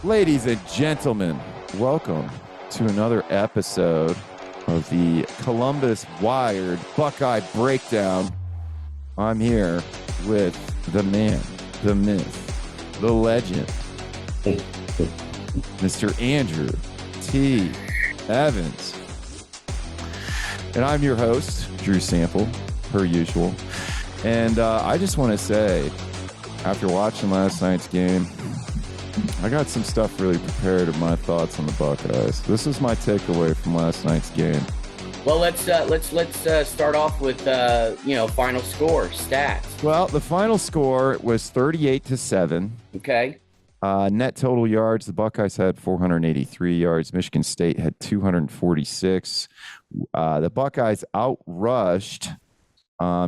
Ladies and gentlemen, welcome to another episode of the Columbus Wired Buckeye Breakdown. I'm here with the man, the myth, the legend, Mr. Andrew T. Evans. And I'm your host, Drew Sample, per usual. And I just want to say, after watching last night's game, I got some stuff really prepared of my thoughts on the Buckeyes. This is my takeaway from last night's game. Well, let's start off with final score stats. Well, the final score was 38-7. Okay. Net total yards, the Buckeyes had 483 yards. Michigan State had 246. The Buckeyes outrushed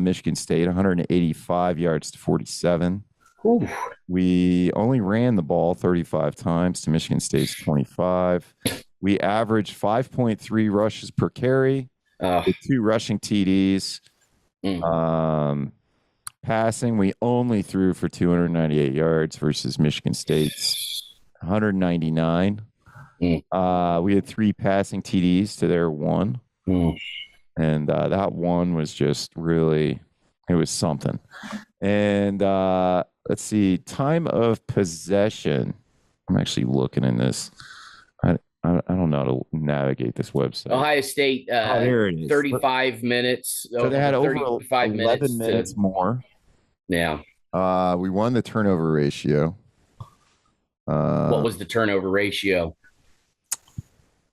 Michigan State 185 yards to 47. Ooh. We only ran the ball 35 times to Michigan State's 25. We averaged 5.3 rushes per carry with 2 rushing TDs. Passing, we only threw for 298 yards versus Michigan State's 199. We had 3 passing TDs to their 1. And that one was just really, it was something. And let's see, time of possession. I'm actually looking in this. I don't know how to navigate this website. Ohio State, there it is. 35 minutes. So they had over 35 11 minutes more. Yeah. We won the turnover ratio. What was the turnover ratio?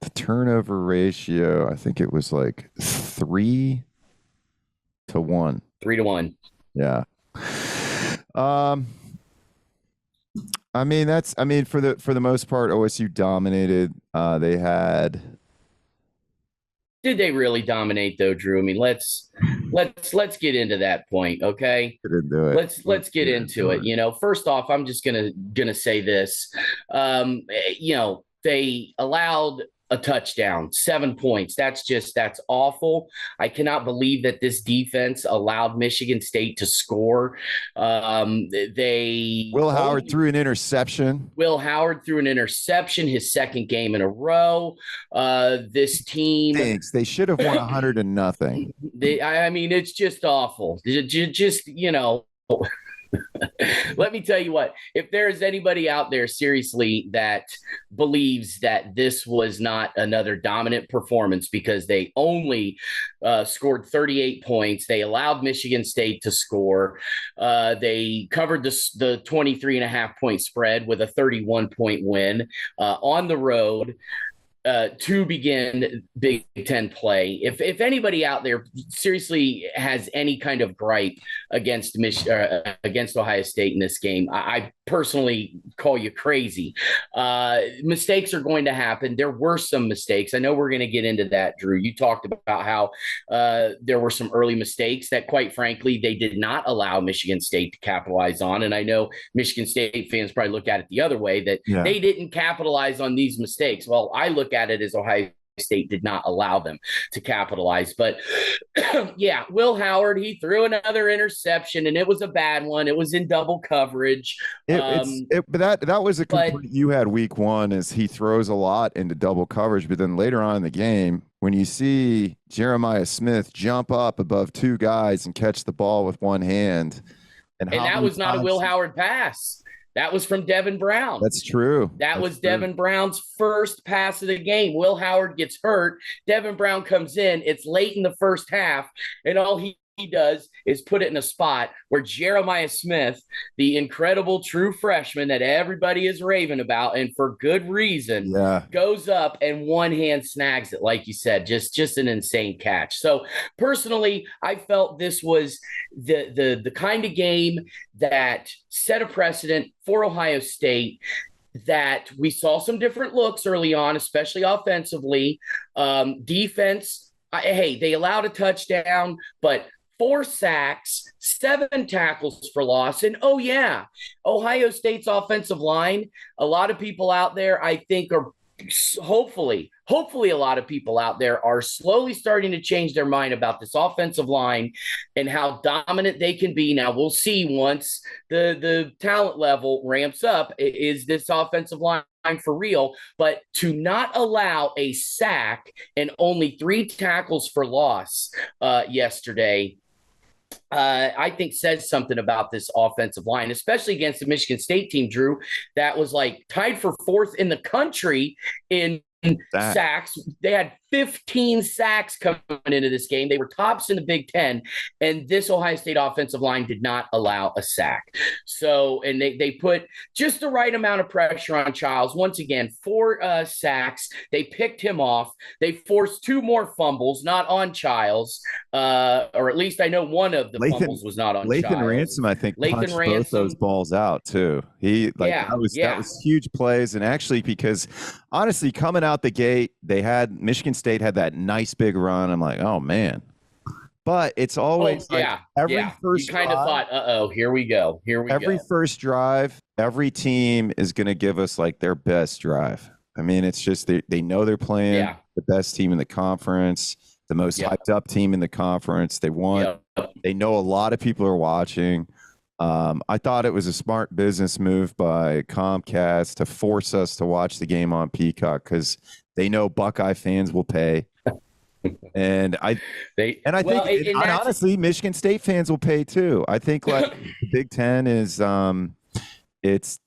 The turnover ratio, I think it was like 3-1. 3-1. Yeah. For the most part, OSU dominated. They had. Did they really dominate though, Drew? I mean, let's get into that point, okay? Let's get into it. You know, first off, I'm just gonna say this. They allowed a touchdown, 7 points. That's awful. I cannot believe that this defense allowed Michigan State to score. Howard threw an interception. His second game in a row. This team thinks they should have won 100-0. It's just awful. Let me tell you what, if there is anybody out there seriously that believes that this was not another dominant performance because they only scored 38 points, they allowed Michigan State to score, they covered the 23.5 point spread with a 31-point win on the road to begin Big Ten play. If anybody out there seriously has any kind of gripe against Ohio State in this game, I personally call you crazy. Mistakes are going to happen. There were some mistakes. I know we're going to get into that, Drew. You talked about how there were some early mistakes that, quite frankly, they did not allow Michigan State to capitalize on. And I know Michigan State fans probably look at it the other way, that they didn't capitalize on these mistakes. Well, I look at it as Ohio State did not allow them to capitalize. But yeah, Will Howard, he threw another interception, and it was a bad one. It was in double coverage. But that was a complaint you had week one, is he throws a lot into double coverage. But then later on in the game, when you see Jeremiah Smith jump up above 2 guys and catch the ball with one hand, and that was not a Will Howard pass. That was from Devin Brown. That's true. That was Devin Brown's first pass of the game. Will Howard gets hurt. Devin Brown comes in. It's late in the first half, and all he does is put it in a spot where Jeremiah Smith, the incredible true freshman that everybody is raving about, and for good reason, goes up and one hand snags it, like you said. Just an insane catch. So personally, I felt this was the kind of game that set a precedent for Ohio State, that we saw some different looks early on, especially offensively. Defense, they allowed a touchdown, but 4 sacks, 7 tackles for loss. And Ohio State's offensive line, a lot of people out there, I think, are hopefully a lot of people out there are slowly starting to change their mind about this offensive line and how dominant they can be. Now we'll see once the talent level ramps up, is this offensive line for real? But to not allow a sack and only 3 tackles for loss yesterday, I think says something about this offensive line, especially against the Michigan State team, Drew, that was like tied for 4th in the country in sacks. They had 15 sacks coming into this game. They were tops in the Big Ten, and this Ohio State offensive line did not allow a sack. So, and they put just the right amount of pressure on Childs. Once again, 4 sacks. They picked him off. They forced 2 more fumbles, not on Childs, or at least I know one of the fumbles was not on Childs. Lathan Ransom, I think, punched both those balls out too. That was huge plays, and actually, because honestly, coming out the gate, Michigan State had that nice big run. I'm like, oh man. But it's always first you kind of thought, here we go. Every first drive, every team is going to give us like their best drive. I mean, it's just they know they're playing the best team in the conference, the most hyped up team in the conference. They want. They know a lot of people are watching. I thought it was a smart business move by Comcast to force us to watch the game on Peacock because they know Buckeye fans will pay. And I think honestly, Michigan State fans will pay too. I think like the Big Ten is it's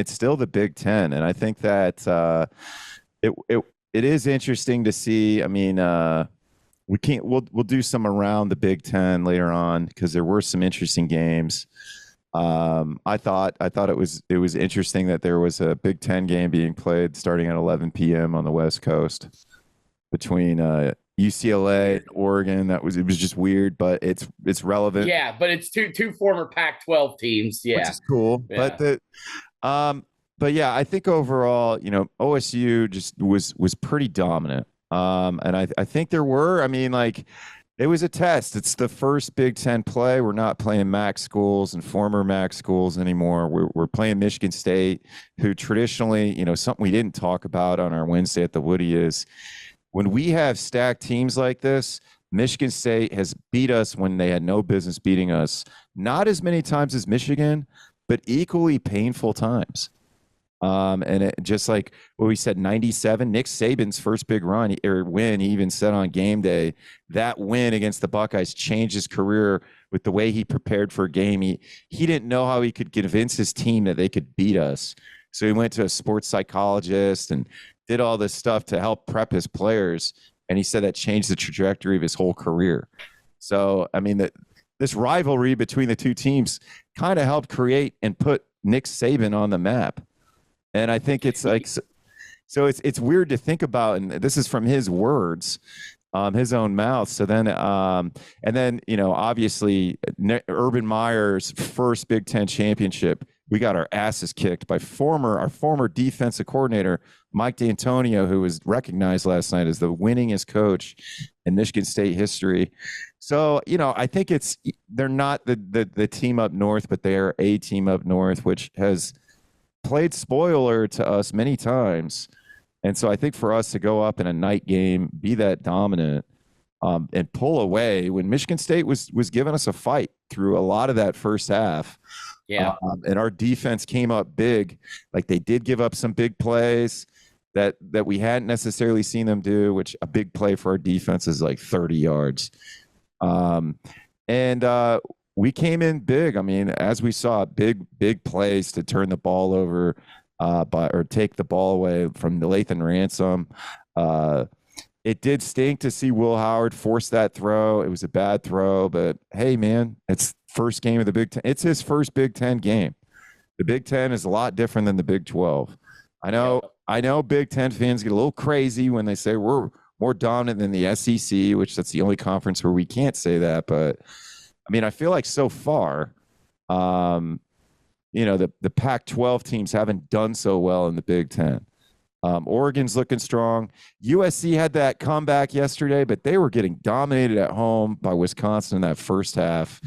still the Big Ten, and I think that it is interesting to see. I mean, we'll do some around the Big Ten later on because there were some interesting games. I thought it was interesting that there was a Big Ten game being played starting at 11 p.m. on the West Coast between UCLA and Oregon. It was just weird, but it's relevant. Yeah, but it's two former Pac-12 teams. Yeah, which is cool. Yeah. But yeah, I think overall, OSU just was pretty dominant. And I think there were. I mean, like, it was a test. It's the first Big Ten play. We're not playing MAC schools and former MAC schools anymore. We're playing Michigan State, who traditionally, something we didn't talk about on our Wednesday at the Woody is when we have stacked teams like this, Michigan State has beat us when they had no business beating us. Not as many times as Michigan, but equally painful times. And it, just like what we said, 97, Nick Saban's first big run or win, he even said on game day, that win against the Buckeyes changed his career with the way he prepared for a game. He didn't know how he could convince his team that they could beat us. So he went to a sports psychologist and did all this stuff to help prep his players. And he said that changed the trajectory of his whole career. So, I mean, this rivalry between the two teams kind of helped create and put Nick Saban on the map. And I think it's like, so it's weird to think about, and this is from his words, his own mouth. So then, and then, obviously Urban Meyer's first Big Ten championship, we got our asses kicked by our former defensive coordinator, Mike D'Antonio, who was recognized last night as the winningest coach in Michigan State history. So, I think they're not the team up north, but they are a team up north, which has played spoiler to us many times. And so I think for us to go up in a night game, be that dominant, and pull away when Michigan State was giving us a fight through a lot of that first half. Yeah. And our defense came up big. Like, they did give up some big plays that we hadn't necessarily seen them do, which a big play for our defense is like 30 yards. We came in big. I mean, as we saw, big plays to turn the ball over or take the ball away from the Lathan Ransom. It did stink to see Will Howard force that throw. It was a bad throw, but hey, man, it's first game of the Big Ten. It's his first Big Ten game. The Big Ten is a lot different than the Big 12. I know Big Ten fans get a little crazy when they say we're more dominant than the SEC, which that's the only conference where we can't say that. But I mean, I feel like so far, the Pac-12 teams haven't done so well in the Big Ten. Oregon's looking strong. USC had that comeback yesterday, but they were getting dominated at home by Wisconsin in that first half.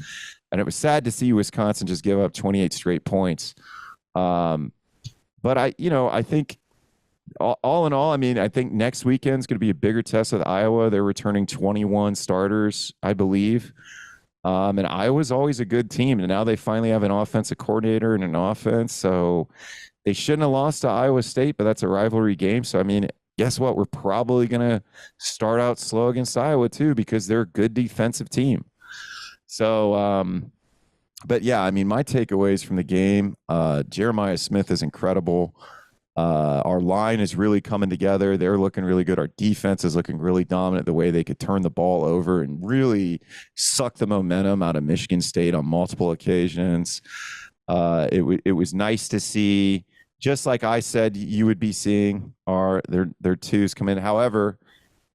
And it was sad to see Wisconsin just give up 28 straight points. But I think all in all, I mean, I think next weekend's going to be a bigger test with Iowa. They're returning 21 starters, I believe. And Iowa's always a good team, and now they finally have an offensive coordinator and an offense. So they shouldn't have lost to Iowa State, but that's a rivalry game. So, I mean, guess what? We're probably going to start out slow against Iowa too, because they're a good defensive team. So, but yeah, I mean, my takeaways from the game, Jeremiah Smith is incredible. Our line is really coming together. They're looking really good. Our defense is looking really dominant, the way they could turn the ball over and really suck the momentum out of Michigan State on multiple occasions. It was nice to see, just like I said you would be seeing, their twos come in. However,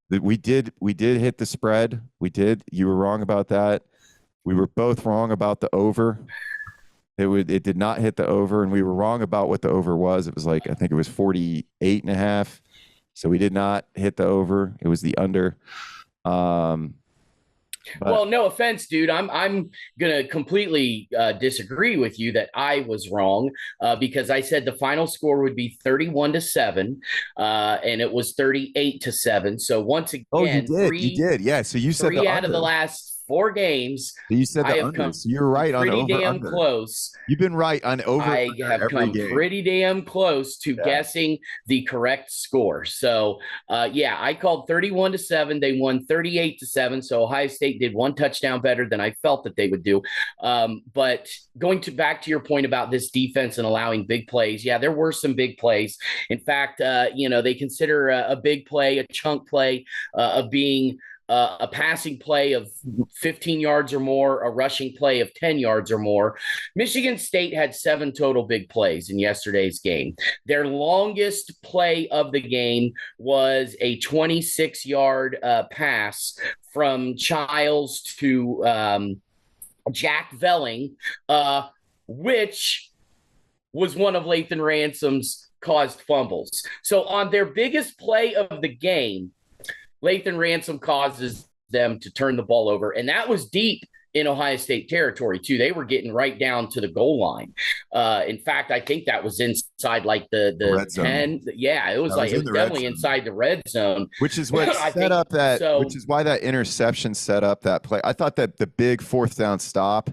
we did hit the spread. We did. You were wrong about that. We were both wrong about the over. It did not hit the over, and we were wrong about what the over was. It was like, I think it was 48.5. So we did not hit the over. It was the under. Well, no offense, dude. I'm gonna completely disagree with you that I was wrong, because I said the final score would be 31-7, and it was 38-7. So once again, you did. Yeah. So you said three out of the last 4 games. You said the under. So you're right on over. Pretty damn under. Close. You've been right on over. I have come game. pretty damn close to guessing the correct score. So, yeah, I called 31-7. They won 38-7. So Ohio State did 1 touchdown better than I felt that they would do. But going back to your point about this defense and allowing big plays, yeah, there were some big plays. In fact, they consider a big play, a chunk play of being a passing play of 15 yards or more, a rushing play of 10 yards or more. Michigan State had 7 total big plays in yesterday's game. Their longest play of the game was a 26-yard pass from Childs to Jack Velling, which was one of Lathan Ransom's caused fumbles. So on their biggest play of the game, Lathan Ransom causes them to turn the ball over. And that was deep in Ohio State territory, too. They were getting right down to the goal line. In fact, I think that was inside like the 10. Yeah, it was definitely inside the red zone. Which is what set up that, which is why that interception set up that play. I thought that the big 4th down stop,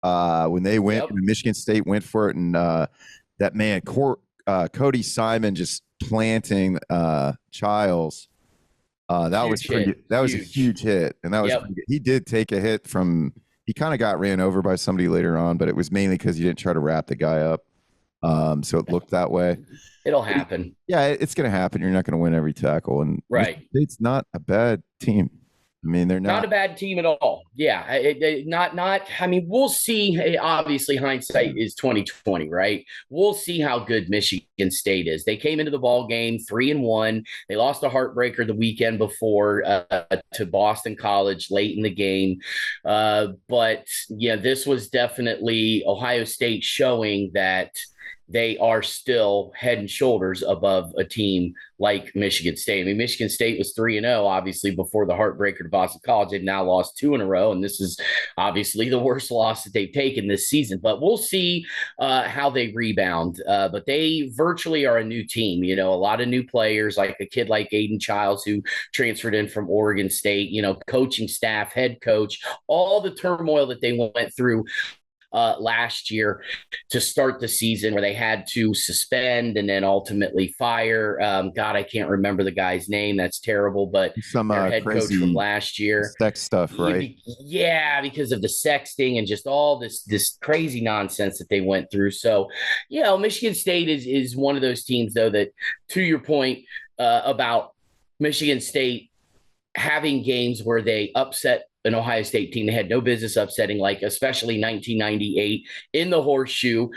when they went, when Michigan State went for it, and that man, Cody Simon just planting Childs. That was a huge hit, and that was pretty good. He did take a hit from. He kind of got ran over by somebody later on, but it was mainly because he didn't try to wrap the guy up. So it looked that way. It'll happen. Yeah, it's going to happen. You're not going to win every tackle, and right. It's not a bad team. I mean, they're not a bad team at all. Yeah, I mean, we'll see. Obviously, hindsight is 20/20, right? We'll see how good Michigan State is. They came into the ball game 3-1. They lost a heartbreaker the weekend before to Boston College late in the game. But yeah, this was definitely Ohio State showing that they are still head and shoulders above a team like Michigan State. I mean, Michigan State was 3-0, obviously, before the heartbreaker to Boston College. They've now lost 2 in a row, and this is obviously the worst loss that they've taken this season. But we'll see how they rebound. But they virtually are a new team. A lot of new players, like a kid like Aiden Childs, who transferred in from Oregon State, coaching staff, head coach, all the turmoil that they went through last year to start the season, where they had to suspend and then ultimately fire. God, I can't remember the guy's name. That's terrible. But their head coach from last year. Sex stuff, right? Yeah, because of the sexting and just all this crazy nonsense that they went through. So, Michigan State is one of those teams, though, that, to your point about Michigan State having games where they upset an Ohio State team they had no business upsetting, like especially 1998 in the Horseshoe,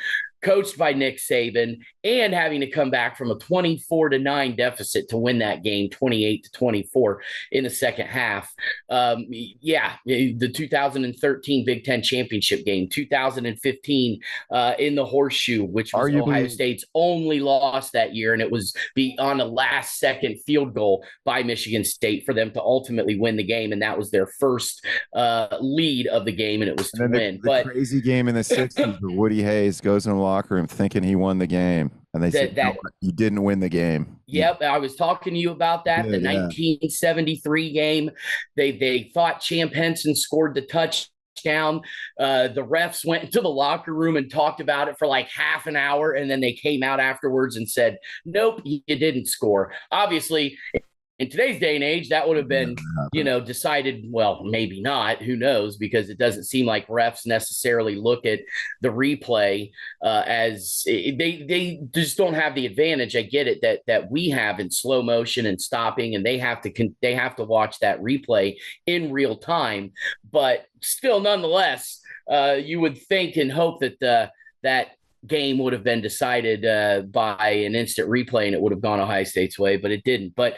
coached by Nick Saban, and having to come back from a 24-9 deficit to win that game 28-24 in the second half. The 2013 Big Ten championship game, 2015 in the Horseshoe, which was Ohio State's only loss that year, and it was on a last-second field goal by Michigan State for them to ultimately win the game, and that was their first lead of the game, and it was to win. The crazy game in the 60s where Woody Hayes goes in a locker room thinking he won the game. And they said, no, you didn't win the game. Yep, I was talking to you about that. The 1973 game, they thought Champ Henson scored the touchdown. The refs went into the locker room and talked about it for like half an hour, and then they came out afterwards and said, nope, you didn't score. Obviously, in today's day and age, that would have been, decided, well, maybe not, who knows, because it doesn't seem like refs necessarily look at the replay as they just don't have the advantage. I get it that we have in slow motion and stopping, and they have to watch that replay in real time. But still, nonetheless, you would think and hope that that game would have been decided by an instant replay and it would have gone Ohio State's way, but it didn't. But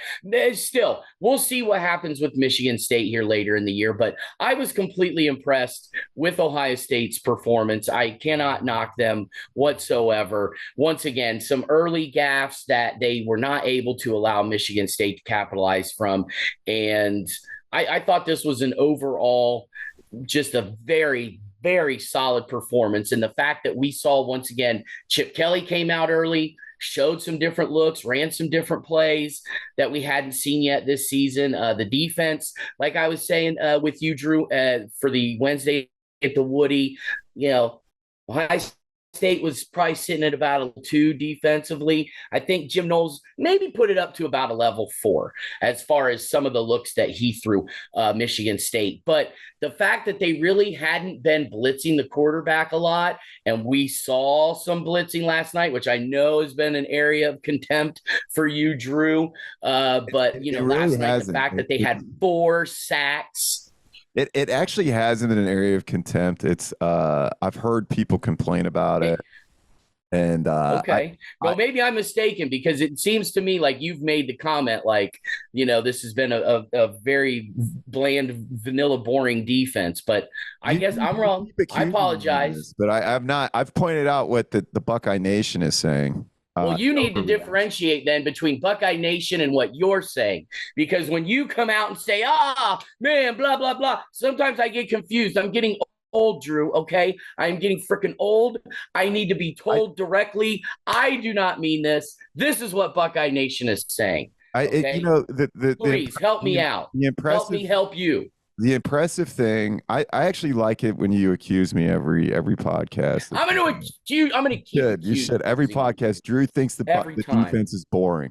still, we'll see what happens with Michigan State here later in the year. But I was completely impressed with Ohio State's performance. I cannot knock them whatsoever. Once again, some early gaffes that they were not able to allow Michigan State to capitalize from. And I thought this was an overall just a very, very solid performance. And the fact that we saw, once again, Chip Kelly came out early, showed some different looks, ran some different plays that we hadn't seen yet this season. The defense, like I was saying with you, Drew, for the Wednesday at the Woody, Ohio State was probably sitting at about a 2 defensively. I think Jim Knowles maybe put it up to about a level 4 as far as some of the looks that he threw Michigan State. But the fact that they really hadn't been blitzing the quarterback a lot, and we saw some blitzing last night, which I know has been an area of contempt for you, Drew. But, last night, the fact that they had 4 sacks. It actually hasn't been an area of contempt. It's I've heard people complain about it. And okay. Maybe I'm mistaken, because it seems to me like you've made the comment like, this has been a very bland, vanilla, boring defense. But I guess I'm wrong. I apologize. But I've not. I've pointed out what the Buckeye Nation is saying. Well, you need to differentiate then between Buckeye Nation and what you're saying, because when you come out and say, man, blah, blah, blah, sometimes I get confused. I'm getting old, Drew, okay? I'm getting freaking old. I need to be told directly, I do not mean this. This is what Buckeye Nation is saying. Okay? Please help me out. Help me help you. The impressive thing, I actually like it when you accuse me every podcast. I'm going to accuse you. Should. Every podcast, Drew thinks the defense is boring.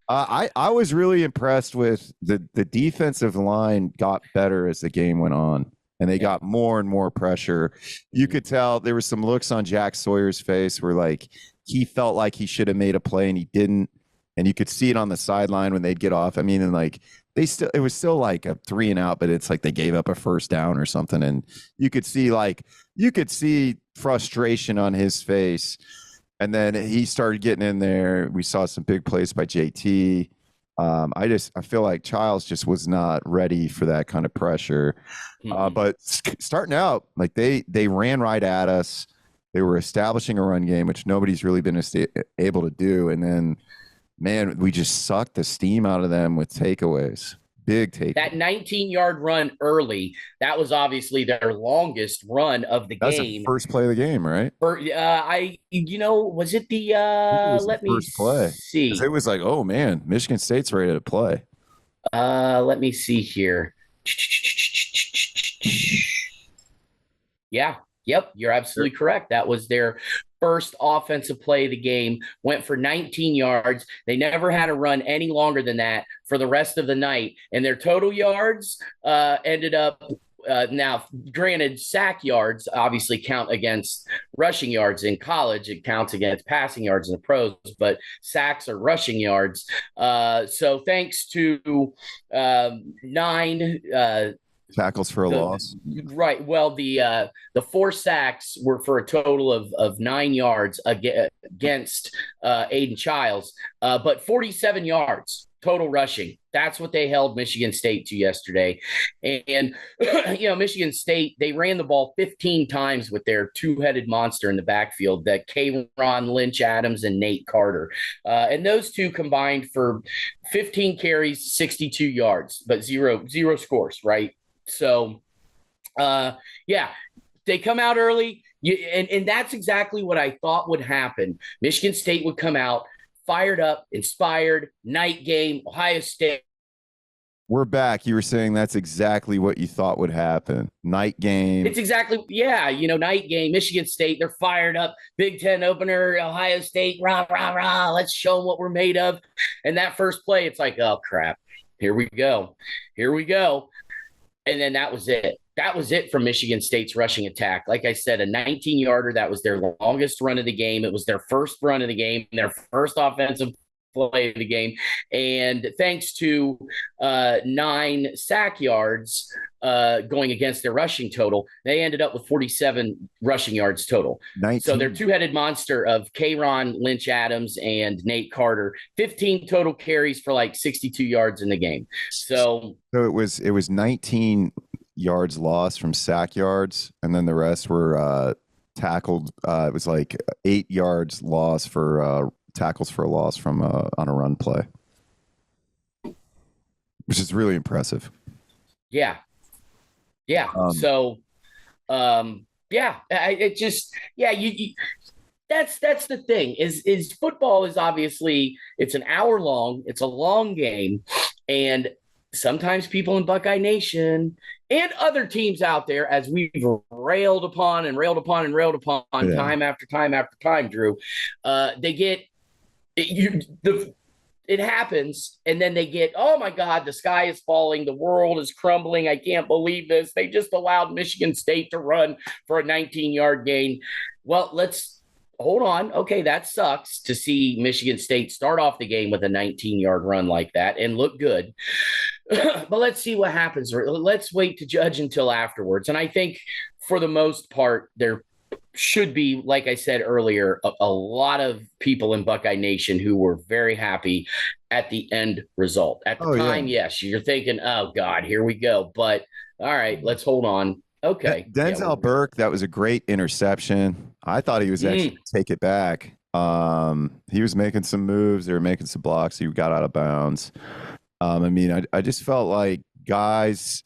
I was really impressed with the defensive line got better as the game went on, and they got more and more pressure. You could tell there were some looks on Jack Sawyer's face where like he felt like he should have made a play and he didn't. And you could see it on the sideline when they'd get off. I mean, and like it was still like a 3 and out, but it's like they gave up a first down or something. And you could see frustration on his face. And then he started getting in there. We saw some big plays by JT. I feel like Childs just was not ready for that kind of pressure. But starting out, like they ran right at us. They were establishing a run game, which nobody's really been able to do. And then, man, we just sucked the steam out of them with takeaways. Big takeaways. That 19-yard run early, that was obviously their longest run of the game. That's the first play of the game, right? Was it the let me see. It was like, oh man, Michigan State's ready to play. Let me see here. Yeah. Yep, you're absolutely correct. That was their first offensive play of the game, went for 19 yards. They never had a run any longer than that for the rest of the night. And their total yards ended up now, granted, sack yards obviously count against rushing yards in college. It counts against passing yards in the pros, but sacks are rushing yards. So thanks to 9 tackles for a loss. Right. Well, the 4 sacks were for a total of 9 yards against Aiden Childs, but 47 yards total rushing. That's what they held Michigan State to yesterday. And, Michigan State, they ran the ball 15 times with their 2-headed monster in the backfield, that K'Ron Lynch Adams and Nate Carter. And those two combined for 15 carries, 62 yards, but zero scores, right? So, they come out early. And that's exactly what I thought would happen. Michigan State would come out fired up, inspired, night game, Ohio State. We're back. You were saying that's exactly what you thought would happen. Night game. It's exactly, yeah, night game, Michigan State, they're fired up. Big Ten opener, Ohio State, rah, rah, rah. Let's show them what we're made of. And that first play, it's like, oh, crap. Here we go. Here we go. And then that was it. That was it from Michigan State's rushing attack. Like I said, a 19-yarder. That was their longest run of the game. It was their first run of the game, their first offensive play of the game. And thanks to 9 sack yards going against their rushing total, they ended up with 47 rushing yards total. 19. So their two-headed monster of K'Ron Lynch Adams and Nate Carter, 15 total carries for like 62 yards in the game. So it was 19 yards lost from sack yards, and then the rest were tackled. It was like 8 yards lost for tackles for a loss from on a run play, which is really impressive. Yeah. That's the thing is football is obviously, it's an hour long. It's a long game. And sometimes people in Buckeye Nation and other teams out there, as we've railed upon time after time after time, Drew, they get it happens, and then they get, oh my God, the sky is falling, the world is crumbling. I can't believe this. They just allowed Michigan State to run for a 19-yard gain. Well, let's hold on. Okay, that sucks to see Michigan State start off the game with a 19-yard run like that and look good. But let's see what happens. Let's wait to judge until afterwards. And I think for the most part, there should be, like I said earlier, a lot of people in Buckeye Nation who were very happy at the end result. At the time, yes, you're thinking, oh God, here we go. But all right, let's hold on. Okay. Denzel Burke, that was a great interception. I thought he was actually going to take it back. He was making some moves. They were making some blocks. He got out of bounds. I just felt like guys,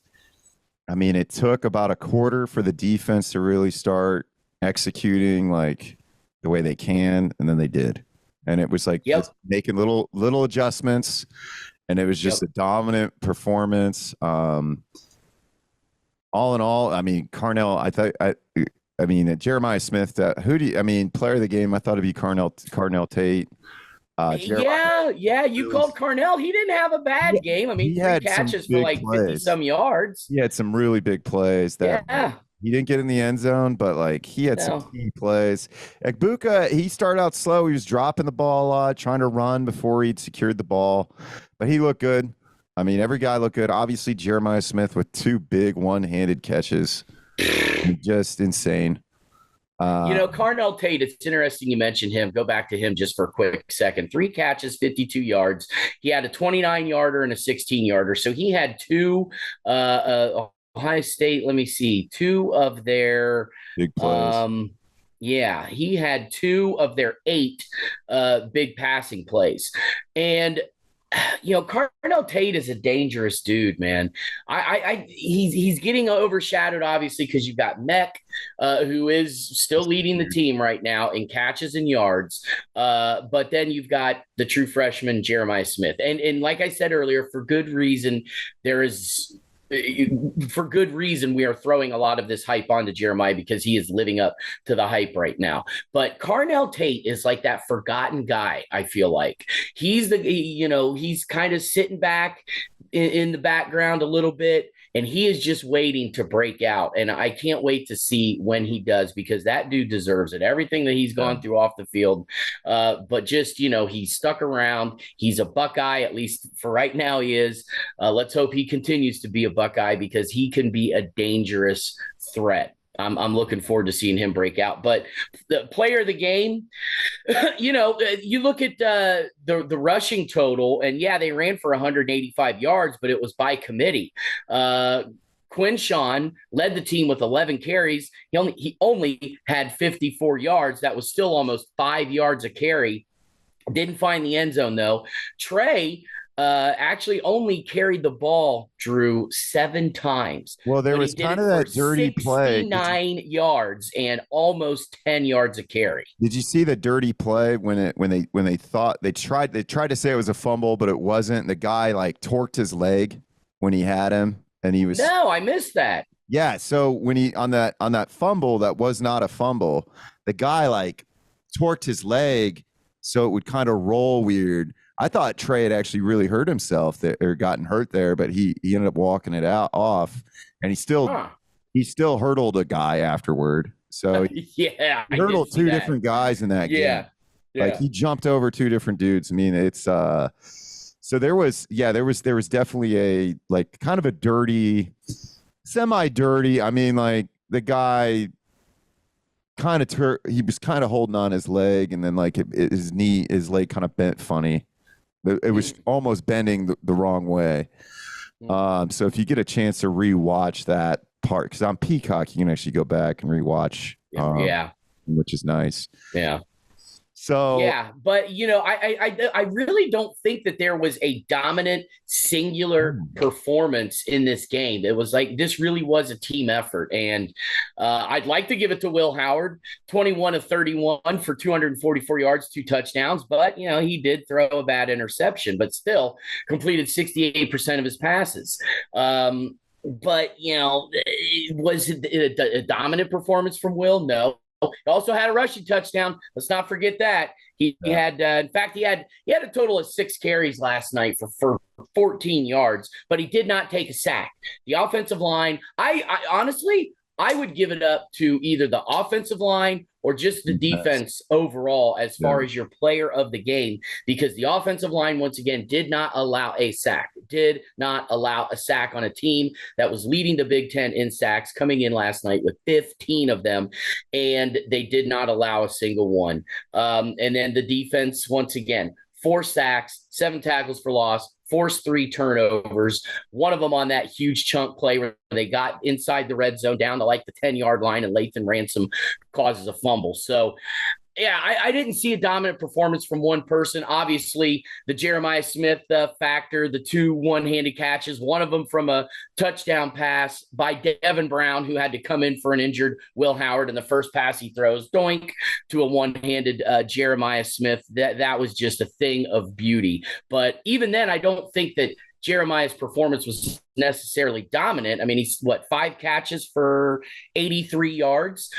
it took about a quarter for the defense to really start executing like the way they can, and then they did, and it was like just making little adjustments, and it was just a dominant performance. All in all, Carnell, Jeremiah Smith, player of the game, I thought it'd be Carnell Tate. You called Carnell. He didn't have a bad game. He 3 catches for like 50 some yards. He had some really big plays that he didn't get in the end zone, but like he had some key plays. Egbuka, he started out slow. He was dropping the ball a lot, trying to run before he'd secured the ball, but he looked good. Every guy looked good. Obviously, Jeremiah Smith with 2 big one-handed catches. Just insane. Carnell Tate, it's interesting you mentioned him. Go back to him just for a quick second. 3 catches, 52 yards. He had a 29-yarder and a 16-yarder. So he had 2 Ohio State, let me see, 2 of their big plays. He had 2 of their 8 big passing plays. And Carnell Tate is a dangerous dude, man. He's getting overshadowed, obviously, because you've got Mech, who is still leading the team right now in catches and yards. But then you've got the true freshman, Jeremiah Smith. And like I said earlier, for good reason, we are throwing a lot of this hype onto Jeremiah because he is living up to the hype right now. But Carnell Tate is like that forgotten guy, I feel like. He's he's kind of sitting back in the background a little bit, and he is just waiting to break out. And I can't wait to see when he does, because that dude deserves it. Everything that he's gone through off the field. But just, he's stuck around. He's a Buckeye, at least for right now he is. Let's hope he continues to be a Buckeye, because he can be a dangerous threat. I'm looking forward to seeing him break out. But the player of the game, you look at the rushing total, and they ran for 185 yards, but it was by committee. Quinshawn led the team with 11 carries. He only had 54 yards. That was still almost 5 yards a carry. Didn't find the end zone, though. Trey actually only carried the ball, Drew, 7 times. Well, there But he was did kind it of for that dirty play. 69 yards and almost 10 yards a carry. Did you see the dirty play when they thought they tried to say it was a fumble, but it wasn't? The guy like torqued his leg when he had him, and he was No, I missed that. yeah. So when he on that fumble that was not a fumble, the guy like torqued his leg so it would kind of roll weird. I thought Trey had actually really hurt himself or gotten hurt there, but he ended up walking it off, and he still hurdled a guy afterward. So yeah, he hurdled two different guys in that game. Like he jumped over 2 different dudes. I mean, it's so there was definitely a like kind of a dirty, semi-dirty. I mean, like the guy kind of he was kind of holding on his leg, and then like his leg kind of bent funny. It was almost bending the wrong way. So if you get a chance to rewatch that part, because on Peacock you can actually go back and rewatch. Which is nice. Yeah. So yeah, but I really don't think that there was a dominant singular performance in this game. It was like this really was a team effort, and I'd like to give it to Will Howard, 21 of 31 for 244 yards, 2 touchdowns. But he did throw a bad interception, but still completed 68% of his passes. But was it a dominant performance from Will? No. He also had a rushing touchdown. Let's not forget that. He had, in fact, he had a total of 6 carries last night for 14 yards, but he did not take a sack. The offensive line, I honestly, I would give it up to either the offensive line or just the defense overall as far as your player of the game, because the offensive line, once again, did not allow a sack, on a team that was leading the Big Ten in sacks, coming in last night with 15 of them, and they did not allow a single one. And then the defense, once again, 4 sacks, 7 tackles for loss, forced 3 turnovers, one of them on that huge chunk play where they got inside the red zone down to like the 10-yard line, and Lathan Ransom causes a fumble. So, yeah, I didn't see a dominant performance from one person. Obviously, the Jeremiah Smith factor, the 2 one-handed catches, one of them from a touchdown pass by Devin Brown, who had to come in for an injured Will Howard, and the first pass he throws, doink, to a one-handed Jeremiah Smith. That was just a thing of beauty. But even then, I don't think that Jeremiah's performance was necessarily dominant. I mean, he's 5 catches for 83 yards.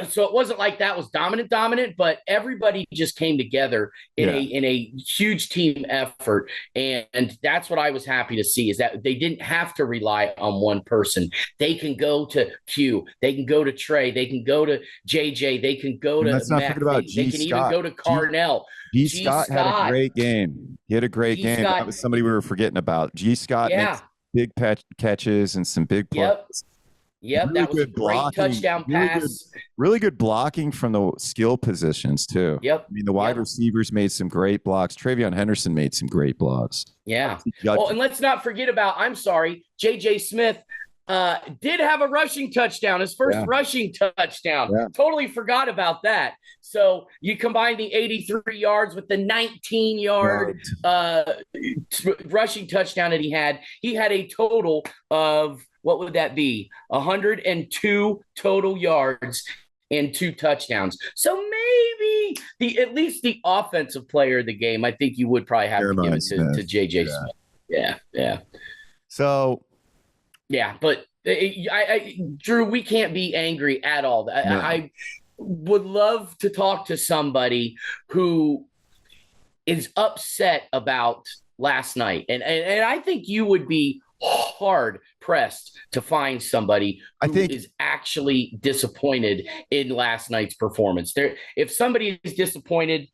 So it wasn't like that was dominant, but everybody just came together in a huge team effort. And that's what I was happy to see, is that they didn't have to rely on one person. They can go to Q, they can go to Trey, they can go to JJ, they can go to Matt, they can even go to Carnell. G. Scott had a great game. He had a great game. That was somebody we were forgetting about. G. Scott makes big catches and some big plays. Yep, really that was a great touchdown pass. Really good blocking from the skill positions, too. Yep. I mean, the wide receivers made some great blocks. Travion Henderson made some great blocks. Yeah. Oh, and let's not forget about, J.J. Smith did have a rushing touchdown, his first rushing touchdown. Yeah. Totally forgot about that. So you combine the 83 yards with the 19-yard rushing touchdown that he had a total of, what would that be? 102 total yards and 2 touchdowns. So maybe at least the offensive player of the game, I think you would probably have to give it to J.J. Smith. Yeah. So – yeah, but Drew, we can't be angry at all. I would love to talk to somebody who is upset about last night. And I think you would be hard pressed to find somebody who is actually disappointed in last night's performance. If somebody is disappointed,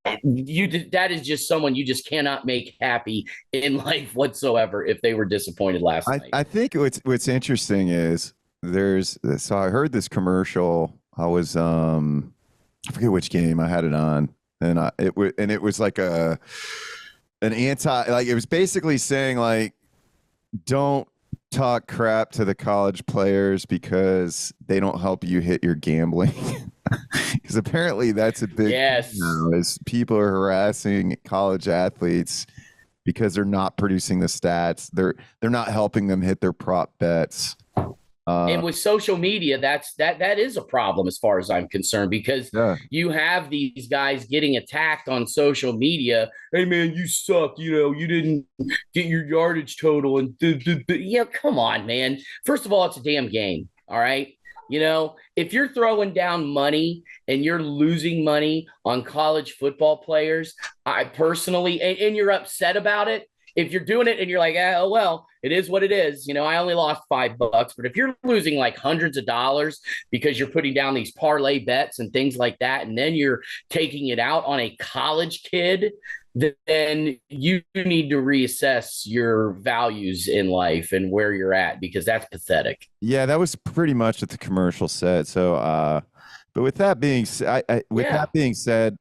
that is just someone you just cannot make happy in life whatsoever if they were disappointed last night. I think what's interesting is so I heard this commercial. I was I forget which game I had it on, and it was like it was basically saying like, don't talk crap to the college players because they don't help you hit your gambling. Because apparently that's a big thing now, is people are harassing college athletes because they're not producing the stats. They're not helping them hit their prop bets. And with social media, that is a problem as far as I'm concerned, because you have these guys getting attacked on social media. Hey man, you suck. You didn't get your yardage total, and come on, man. First of all, it's a damn game. All right. If you're throwing down money and you're losing money on college football players, I personally, and you're upset about it. If you're doing it and you're like, oh, well, it is what it is. I only lost $5. But if you're losing like hundreds of dollars because you're putting down these parlay bets and things like that, and then you're taking it out on a college kid, then you need to reassess your values in life and where you're at, because that's pathetic. Yeah, that was pretty much what the commercial said. So, but with that being said, that being said,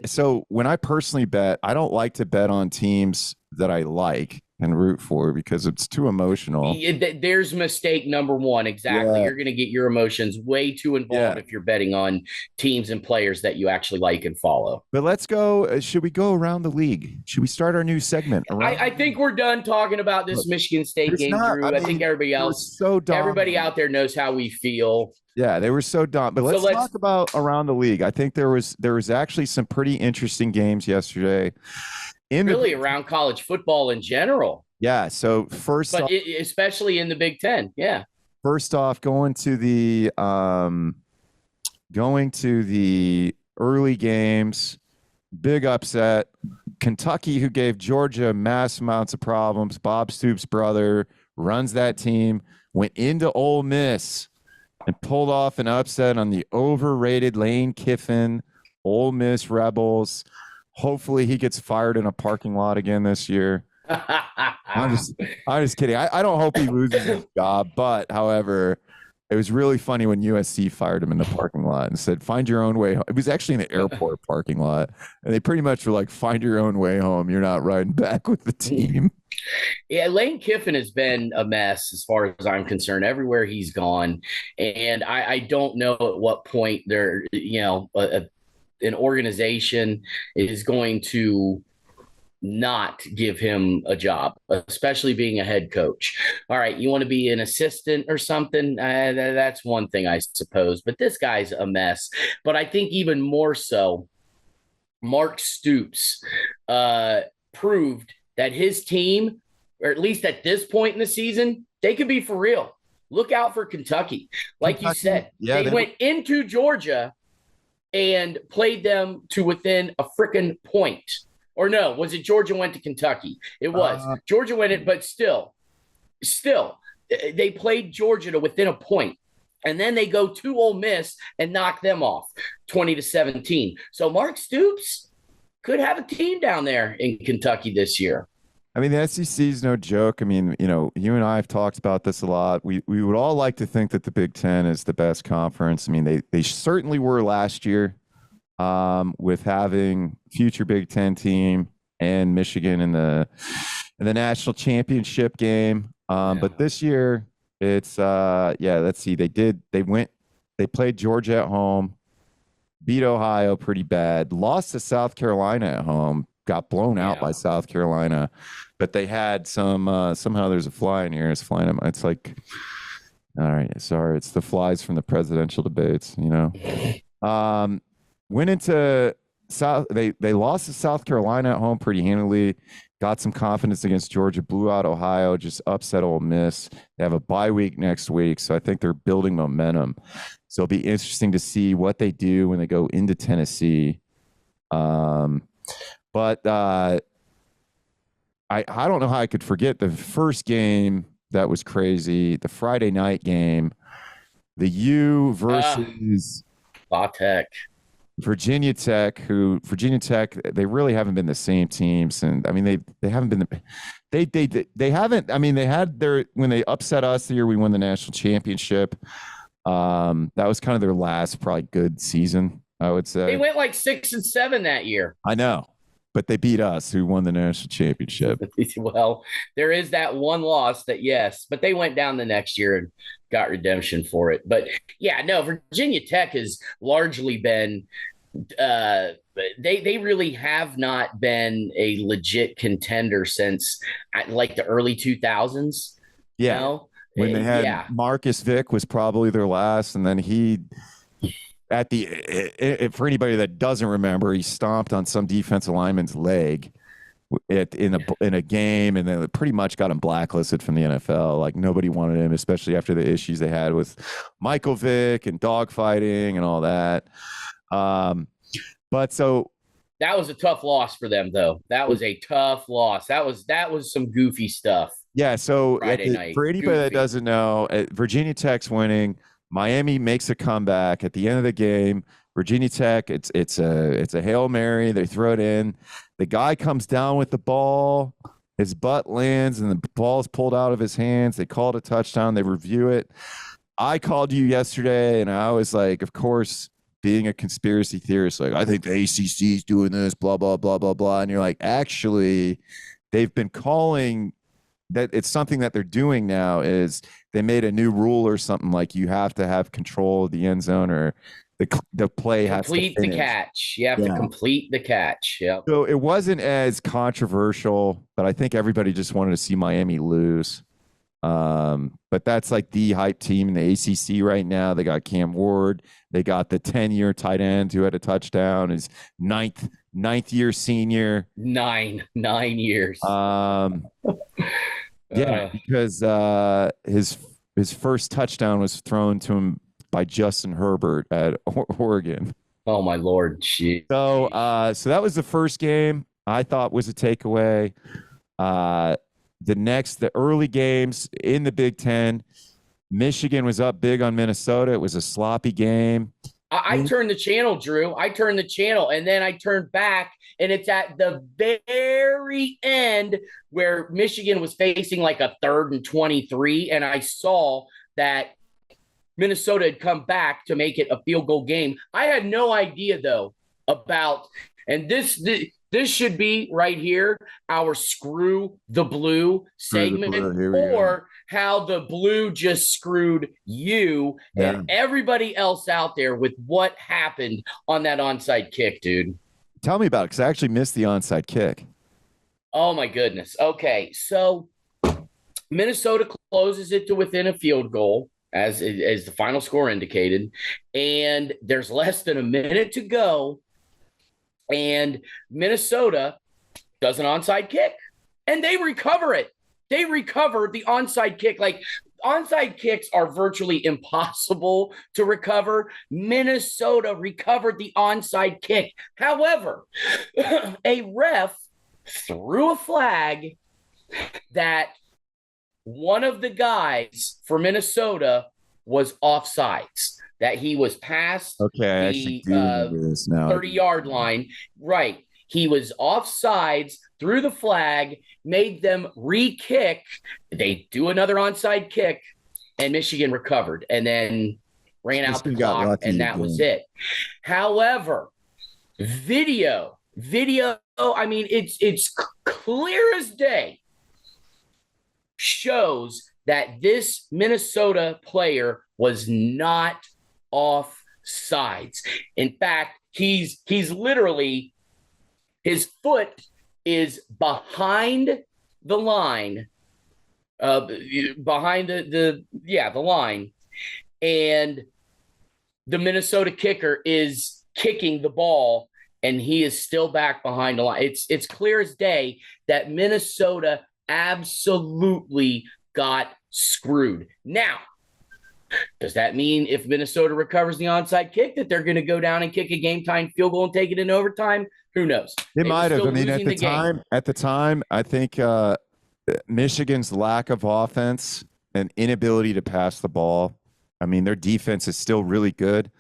so when I personally bet, I don't like to bet on teams that I like and root for because it's too emotional. There's mistake number one. Exactly. Yeah. You're going to get your emotions way too involved if you're betting on teams and players that you actually like and follow. But let's go. Should we go around the league? Should we start our new segment? I think we're done talking about this Michigan State game, Drew. I think everybody else, everybody out there knows how we feel. Yeah, they were so dumb. But let's talk about around the league. I think there was actually some pretty interesting games yesterday. Around college football in general. Yeah. So especially in the Big Ten. Yeah. First off, going to the early games, big upset. Kentucky, who gave Georgia mass amounts of problems. Bob Stoops' brother runs that team, went into Ole Miss and pulled off an upset on the overrated Lane Kiffin Ole Miss Rebels. Hopefully he gets fired in a parking lot again this year. I'm just kidding. I don't hope he loses his job, but however, it was really funny when USC fired him in the parking lot and said, find your own way home. It was actually in the airport parking lot. And they pretty much were like, find your own way home. You're not riding back with the team. Yeah, Lane Kiffin has been a mess as far as I'm concerned, everywhere he's gone. And I don't know at what point they're, an organization is going to not give him a job, especially being a head coach. All right, you want to be an assistant or something? That's one thing, I suppose. But this guy's a mess. But I think even more so, Mark Stoops proved that his team, or at least at this point in the season, they could be for real. Look out for Kentucky. Like you said, they went into Georgia and played them to within a freaking point. Or no, was it Georgia went to Kentucky? It was. Georgia went in, but still, they played Georgia to within a point. And then they go to Ole Miss and knock them off 20-17. So Mark Stoops could have a team down there in Kentucky this year. I mean, the SEC is no joke. I mean, you and I have talked about this a lot. We would all like to think that the Big Ten is the best conference. I mean, they certainly were last year with having future Big Ten team and Michigan in the national championship game. But this year it's let's see. They played Georgia at home, beat Ohio pretty bad, lost to South Carolina at home. Got blown out by South Carolina, but they had some somehow there's a fly in here. It's flying. It's like, all right, sorry, it's the flies from the presidential debates. Went into South. They lost to South Carolina at home pretty handily. Got some confidence against Georgia. Blew out Ohio. Just upset Ole Miss. They have a bye week next week, so I think they're building momentum. So it'll be interesting to see what they do when they go into Tennessee. But I don't know how I could forget the first game that was crazy, the Friday night game, the U versus Tech. Virginia Tech, they really haven't been the same teams. And I mean, they haven't been they haven't, I mean, they had when they upset us the year we won the national championship. That was kind of their last probably good season, I would say. They went like 6-7 that year. I know. But they beat us, who won the national championship. Well, there is that one loss but they went down the next year and got redemption for it. But yeah, no, Virginia Tech has largely been they really have not been a legit contender since like the early 2000s. You Yeah. know, When they had yeah. Marcus Vick was probably their last, and then he at the for anybody that doesn't remember, he stomped on some defensive lineman's leg in a game, and then pretty much got him blacklisted from the NFL. Like nobody wanted him, especially after the issues they had with Michael Vick and dogfighting and all that. But so That was a tough loss for them, though. That was a tough loss. That was some goofy stuff. yeah, so Friday night. for anybody that Goofy. doesn't know, Virginia Tech's winning. Miami makes a comeback at the end of the game. Virginia Tech, it's a Hail Mary. They throw it in. The guy comes down with the ball. His butt lands, and the ball's pulled out of his hands. They call it a touchdown. They review it. I called you yesterday, and I was like, of course, being a conspiracy theorist, like, I think the ACC is doing this, blah, blah, blah, blah, blah. And you're like, actually, they've been calling that it's something that they're doing now is they made a new rule or something like you have to have control of the end zone or the play has to complete the catch. You have to complete the catch. Yep. So it wasn't as controversial, but I think everybody just wanted to see Miami lose. But that's like the hype team in the ACC right now. They got Cam Ward. They got the 10-year tight end who had a touchdown. His ninth year senior. 9 years. Yeah, because his first touchdown was thrown to him by Justin Herbert at Oregon. Oh my Lord. Jeez. So that was the first game I thought was a takeaway. The early games in the Big Ten, Michigan was up big on Minnesota. It was a sloppy game. I turned the channel, Drew. I turned the channel, and then I turned back, and it's at the very end where Michigan was facing like a 3rd and 23, and I saw that Minnesota had come back to make it a field goal game. I had no idea, though, about – and this should be right here, our Screw the Blue segment, or how the Blue just screwed you and everybody else out there with what happened on that onside kick, dude. Tell me about it, because I actually missed the onside kick. Oh, my goodness. Okay, so Minnesota closes it to within a field goal, as the final score indicated, and there's less than a minute to go. And Minnesota does an onside kick, and they recover it. They recover the onside kick. Like, onside kicks are virtually impossible to recover. Minnesota recovered the onside kick. However, a ref threw a flag that one of the guys for Minnesota was offsides, that he was past the 30-yard line. Right. He was offsides, threw the flag, made them re-kick. They do another onside kick, and Michigan recovered and then ran out the clock, and that was it. However, video, I mean, it's clear as day, shows that this Minnesota player was not off sides. In fact, he's literally, his foot is behind the line, behind the line, and the Minnesota kicker is kicking the ball, and he is still back behind the line. It's clear as day that Minnesota absolutely got screwed. Now, does that mean if Minnesota recovers the onside kick that they're going to go down and kick a game-time field goal and take it in overtime? Who knows? They might have. I mean, at the time, I think Michigan's lack of offense and inability to pass the ball. I mean, their defense is still really good.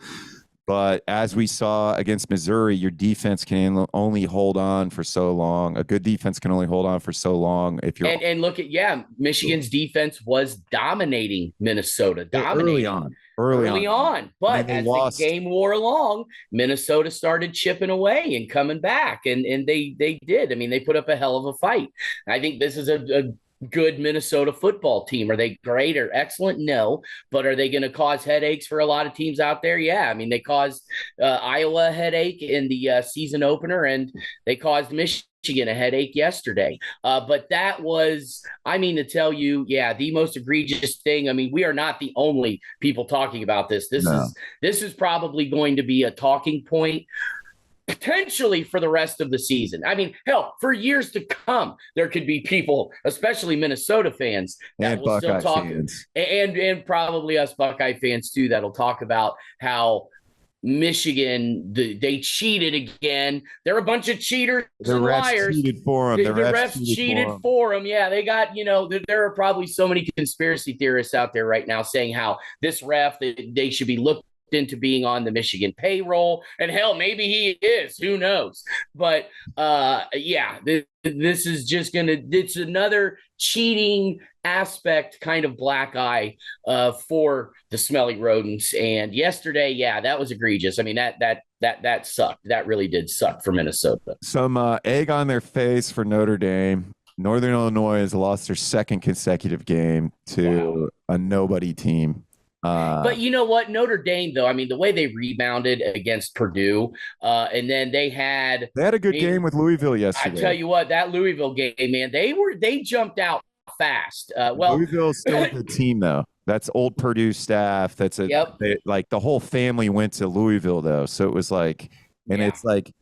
But as we saw against Missouri, your defense can only hold on for so long. A good defense can only hold on for so long. If you're and look at Michigan's defense was dominating Minnesota, early on. But as the game wore along, Minnesota started chipping away and coming back, and they did. I mean, they put up a hell of a fight. I think this is a good Minnesota football team. Are they great or excellent? No. But are they going to cause headaches for a lot of teams out there? Yeah. I mean, they caused Iowa a headache in the season opener, and they caused Michigan a headache yesterday. But that was, I mean, to tell you, yeah, the most egregious thing. I mean, we are not the only people talking about this. No. This is probably going to be a talking point potentially for the rest of the season. I mean, hell, for years to come, there could be people, especially Minnesota fans, that And will still Buckeye talk, fans. and probably us Buckeye fans too, that'll talk about how Michigan, they cheated again. They're a bunch of cheaters The and refs liars. cheated for them. The refs cheated for them. Yeah, they got, there are probably so many conspiracy theorists out there right now saying how this ref, they should be looked into being on the Michigan payroll. And hell, maybe he is. Who knows? But yeah, this is just it's another cheating aspect, kind of black eye for the smelly rodents. And yesterday, yeah, that was egregious. I mean, that sucked. That really did suck for Minnesota. Some egg on their face for Notre Dame. Northern Illinois has lost their second consecutive game to a nobody team. But you know what? Notre Dame, though, I mean, the way they rebounded against Purdue, and then they had a good game with Louisville yesterday. I tell you what, that Louisville game, man, they jumped out fast. Louisville's still a good team, though. That's old Purdue staff. That's like the whole family went to Louisville, though. So it was like, and it's like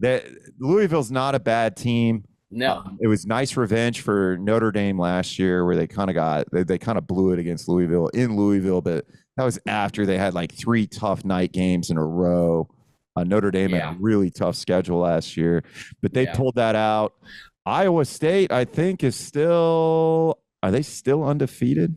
that. Louisville's not a bad team. No, it was nice revenge for Notre Dame last year, where they kind of blew it against Louisville in Louisville, but that was after they had like 3 tough night games in a row. Notre Dame had a really tough schedule last year, but they pulled that out. Iowa State, I think, are they still undefeated?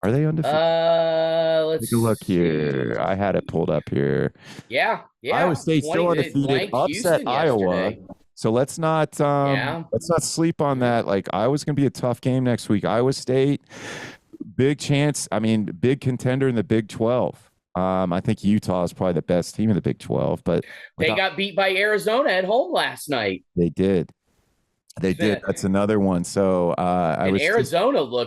Are they undefeated? Let's take a look here. I had it pulled up here. Yeah. Iowa State still undefeated, upset Iowa. So let's not sleep on that. Like, Iowa's going to be a tough game next week. Iowa State, big chance. I mean, big contender in the Big 12. I think Utah is probably the best team in the Big 12, but they got beat by Arizona at home last night. They did. That's another one. So Arizona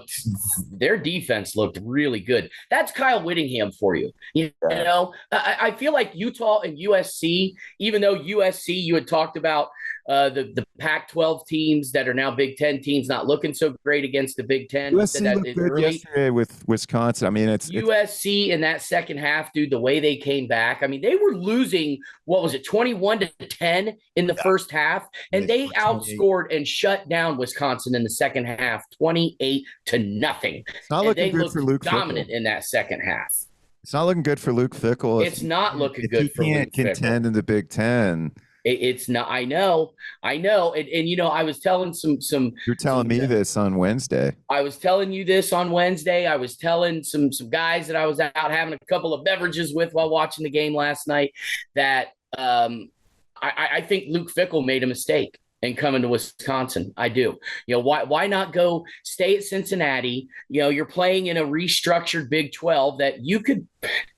their defense looked really good. That's Kyle Whittingham for you. You know, I feel like Utah and USC, even though USC, you had talked about the Pac-12 teams that are now Big Ten teams not looking so great against the Big Ten. USC looked good yesterday with Wisconsin. I mean, it's USC in that second half, dude, the way they came back. I mean, they were losing, 21-10 in the first half, and they outscored and shut down Wisconsin in the second half, 28-0. It's not looking good for Luke dominant Fickell. In that second half. It's not looking good for Luke Fickell. It's not looking good for Luke Fickell. If he can't contend in the Big Ten. It's not. I know. And I was telling some. You're telling me this on Wednesday. I was telling you this on Wednesday. I was telling some guys that I was out having a couple of beverages with while watching the game last night that I think Luke Fickell made a mistake in coming to Wisconsin. I do. Why not go stay at Cincinnati? You're playing in a restructured Big 12 that you could,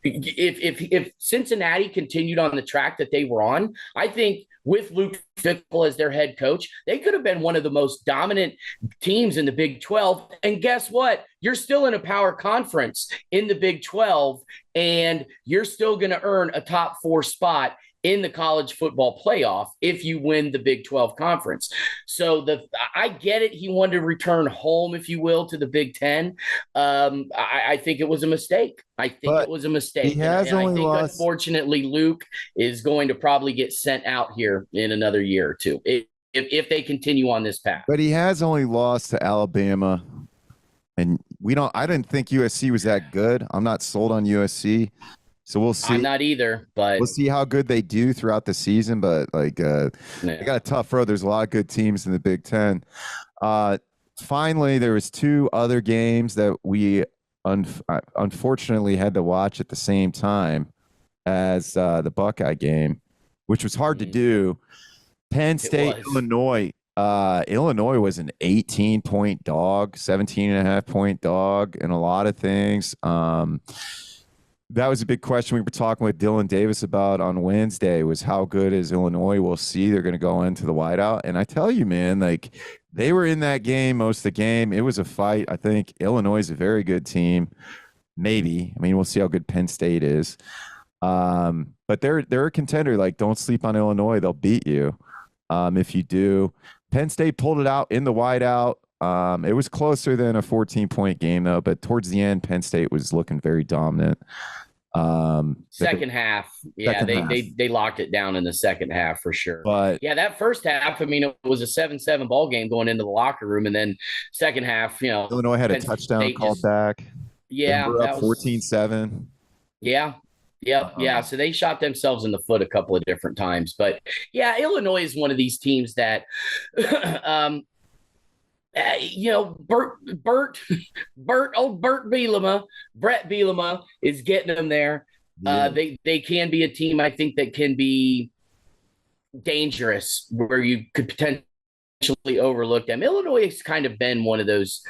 if Cincinnati continued on the track that they were on, I think with Luke Fickell as their head coach, they could have been one of the most dominant teams in the Big 12. And guess what? You're still in a power conference in the Big 12, and you're still going to earn a top 4 spot in the college football playoff if you win the Big 12 conference. So I get it. He wanted to return home, if you will, to the Big 10. I think it was a mistake. He has only lost. Unfortunately, Luke is going to probably get sent out here in another year or two if they continue on this path. But he has only lost to Alabama. And I didn't think USC was that good. I'm not sold on USC. So we'll see. I'm not either, but we'll see how good they do throughout the season. But they got a tough road. There's a lot of good teams in the Big Ten. Finally, there was 2 other games that we unfortunately had to watch at the same time as the Buckeye game, which was hard to do. Penn State, Illinois. Illinois was an 18-point dog, 17.5-point dog in a lot of things. that was a big question we were talking with Dylan Davis about on Wednesday, was how good is Illinois? We'll see. They're going to go into the whiteout. And I tell you, man, like, they were in that game most of the game. It was a fight. I think Illinois is a very good team. Maybe. I mean, we'll see how good Penn State is. But they're a contender. Like, don't sleep on Illinois. They'll beat you. If you do. Penn State pulled it out in the whiteout. It was closer than a 14-point game, though, but towards the end, Penn State was looking very dominant. Second half. Yeah, they locked it down in the second half for sure. But yeah, that first half, I mean, it was a 7-7 ball game going into the locker room. And then second half, Illinois had a touchdown called back. Yeah. They were up 14-7. Yeah. Yep. Yeah. So they shot themselves in the foot a couple of different times. But yeah, Illinois is one of these teams that Bert Brett Bielema is getting them there. Yeah. They can be a team, I think, that can be dangerous, where you could potentially overlook them. Illinois has kind of been one of those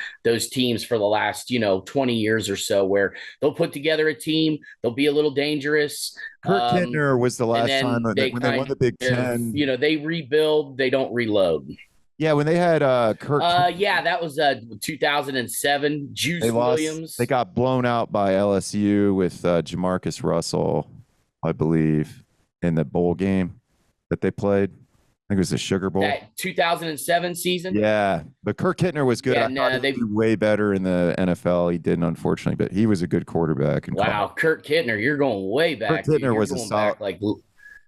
teams for the last 20 years or so, where they'll put together a team, they'll be a little dangerous. Kurt Kittner was the last time when they won the Big Ten. They rebuild, they don't reload. Yeah, when they had Kurt. Yeah, that was 2007. Juice Williams. They got blown out by LSU with Jamarcus Russell, I believe, in the bowl game that they played. I think it was the Sugar Bowl. That 2007 season? Yeah, but Kurt Kittner was good. Yeah, they do way better in the NFL. He didn't, unfortunately, but he was a good quarterback. Wow, Kurt Kittner, you're going way back. Kurt Kittner was a solid.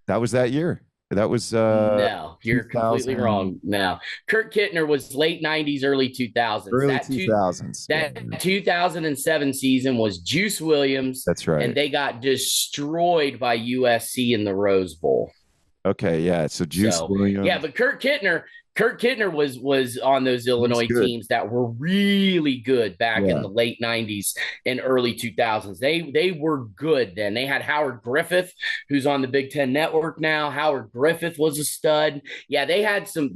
That was that year. That was no, you're completely wrong. No, Kurt Kittner was late 90s, early 2000s. Early 2000s. That 2007 season was Juice Williams. That's right. And they got destroyed by USC in the Rose Bowl. Okay, yeah. So Juice Williams. Yeah, but Kurt Kittner was on those Illinois teams that were really good back in the late 90s and early 2000s. They were good then. They had Howard Griffith, who's on the Big Ten Network now. Howard Griffith was a stud. Yeah, they had some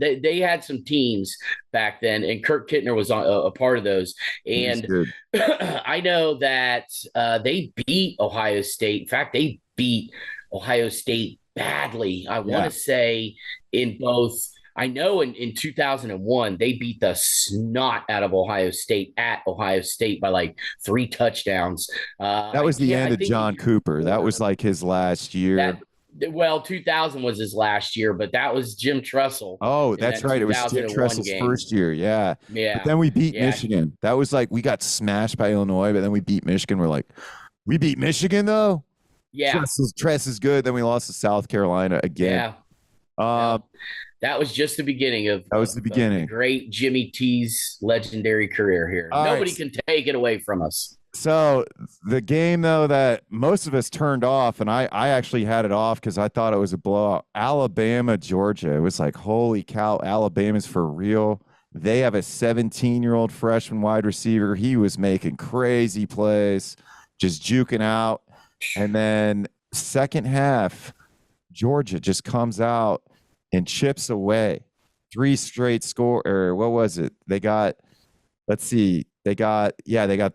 teams back then, and Kurt Kittner was on a part of those. And I know that they beat Ohio State. In fact, they beat Ohio State badly. I want to say in both. I know in 2001, they beat the snot out of Ohio State at Ohio State by like 3 touchdowns. That was the end of John Cooper. That was like his last year. 2000 was his last year, but that was Jim Tressel. Oh, that's right. It was Jim Tressel's first year. Yeah. Yeah. But then we beat Michigan. That was like, we got smashed by Illinois, but then we beat Michigan. We're like, we beat Michigan though? Yeah. Tress is good. Then we lost to South Carolina again. Yeah. That was just the beginning of the great Jimmy T's legendary career here. Nobody can take it away from us. So the game, though, that most of us turned off, and I actually had it off because I thought it was a blowout. Alabama, Georgia. It was like, holy cow, Alabama's for real. They have a 17-year-old freshman wide receiver. He was making crazy plays, just juking out. And then second half, Georgia just comes out and chips away 3 straight score, or what was it? They got the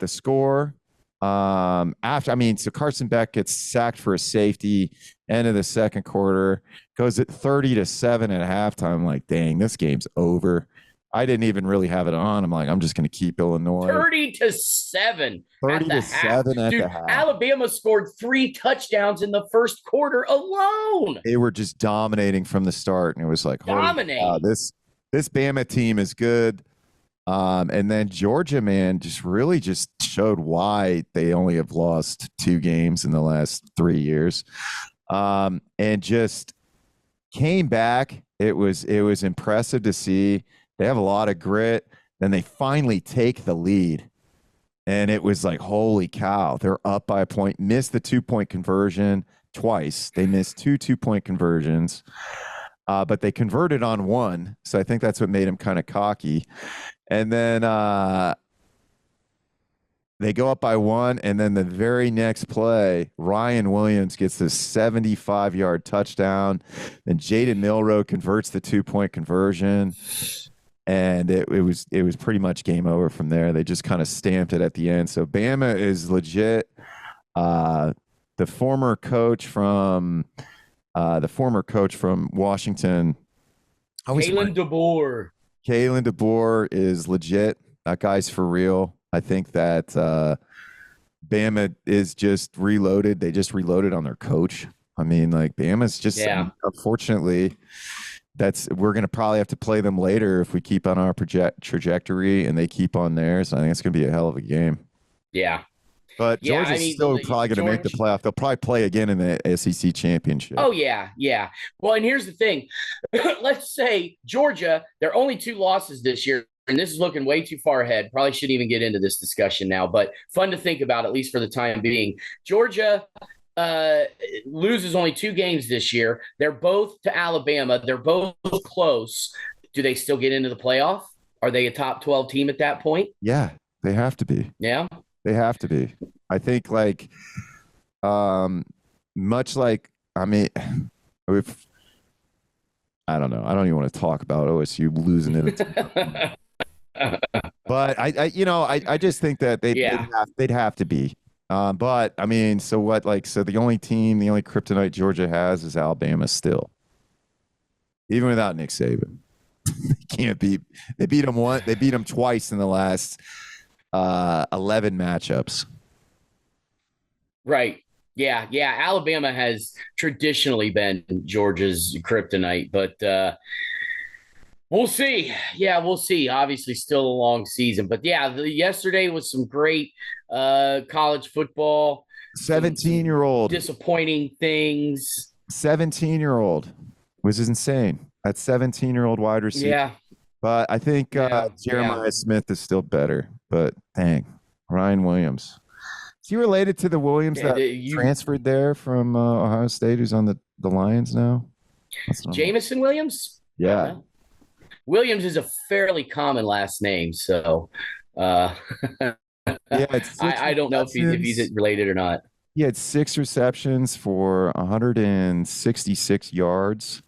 score. So Carson Beck gets sacked for a safety, end of the second quarter, goes at 30-7 at halftime. I'm like, dang, this game's over. I didn't even really have it on. I'm like, I'm just going to keep Illinois. 30-7. 30-7 at the half. Alabama scored 3 touchdowns in the first quarter alone. They were just dominating from the start, and it was like, this Bama team is good. And then Georgia, man, just showed why they only have lost 2 games in the last 3 years, and just came back. It was impressive to see. They have a lot of grit. Then they finally take the lead. And it was like, holy cow, they're up by a point. Missed the 2-point conversion twice. They missed 2 2-point conversions. But they converted on 1. So I think that's what made them kind of cocky. And then they go up by 1. And then the very next play, Ryan Williams gets this 75-yard touchdown. Then Jaden Milroe converts the 2-point conversion. And it was pretty much game over from there. They just kind of stamped it at the end. So Bama is legit. the former coach from Washington. Kalen DeBoer. Kalen DeBoer is legit. That guy's for real. I think that Bama is just reloaded. They just reloaded on their coach. I mean, like Bama's just unfortunately. We're going to probably have to play them later if we keep on our trajectory and they keep on theirs. I think it's going to be a hell of a game. Yeah. But Georgia's still probably going to make the playoff. They'll probably play again in the SEC championship. Oh, yeah. Yeah. Well, and here's the thing. Let's say Georgia, their only 2 losses this year, and this is looking way too far ahead. Probably shouldn't even get into this discussion now, but fun to think about, at least for the time being. Georgia loses only 2 games this year. They're both to Alabama. They're both close. Do they still get into the playoff? Are they a top 12 team at that point? Yeah, they have to be. Yeah, they have to be. I think much like, I mean, if I don't know, I don't even want to talk about OSU losing it. But I just think that they'd have to be. But I mean, so what? So the only kryptonite Georgia has is Alabama still, even without Nick Saban. They can't beat. They beat them once. They beat them twice in the last 11 matchups. Right. Yeah. Yeah. Alabama has traditionally been Georgia's kryptonite, but we'll see. Yeah, we'll see. Obviously, still a long season. But yeah, yesterday was some great college football. 17-year-old. Disappointing things. 17-year-old was insane. That 17-year-old wide receiver. Yeah. But I think Jeremiah Smith is still better. But dang, Ryan Williams. Is he related to the Williams that transferred there from Ohio State, who's on the Lions now? Jamison Williams? Yeah. Williams is a fairly common last name, so I don't know if he's related or not. He had 6 receptions for 166 yards.